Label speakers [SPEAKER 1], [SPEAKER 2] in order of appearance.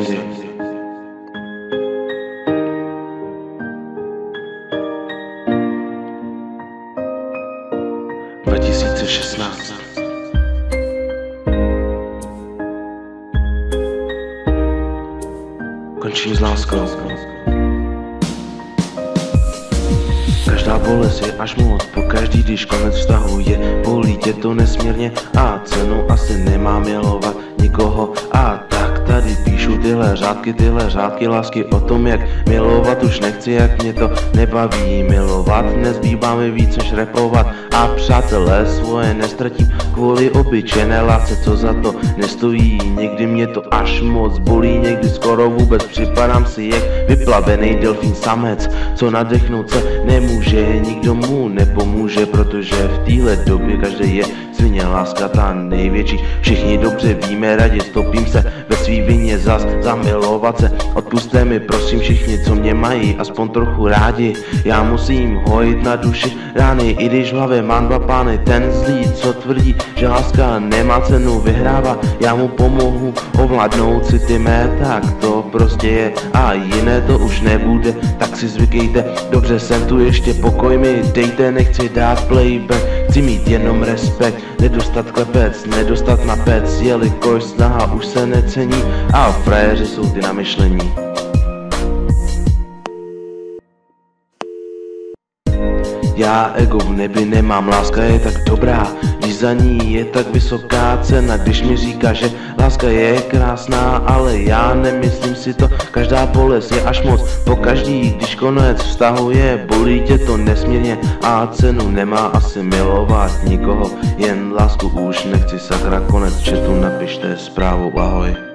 [SPEAKER 1] jindy. Končím s láskou. Každá bolest je až moc, pokaždý, když konec vztahu je, bolí tě to nesmírně a cenu asi nemá milovat nikoho. A tak tady píšu tyhle řádky lásky o tom, jak milovat už nechci, jak mě to nebaví milovat. Nezbývá mi víc než repovat a přátelé svoje nestratím kvůli obyčejné lásce, co za to nestojí. Někdy mě to až moc bolí, někdy skoro vůbec připadám si jak vyplavený delfín samec, co nadechnout se nemůže, nikdo mu nepomůže, protože v téhle době každý je svině, láska ta největší. Všichni dobře víme, radě stopím se ve svý vině zas zamilovat se. Odpuste mi prosím všichni, co mě mají aspoň trochu rádi. Já musím hojit na duši rány, i když v hlavě mám dva pány. Ten zlý, co tvrdí, že láska nemá cenu, vyhrává. Já mu pomohu ovládnout si ty mé, tak to prostě je a jiné to už nebude. Tak si zvykejte, dobře jsem tu, ještě pokoj mi dejte, nechci dát playback, chci mít jenom respekt, nedostat klepec, nedostat na pec, jelikož snaha už se necení a frajeři jsou ty na myšlení. Já ego v nebi nemám, láska je tak dobrá, když za ní je tak vysoká cena. Když mi říká, že láska je krásná, ale já nemyslím si to. Každá bolest je až moc, pokaždý, když konec vztahu je, bolí tě to nesmírně a cenu nemá asi milovat nikoho. Jen lásku už nechci, sakra, konec četu, napište zprávu, ahoj.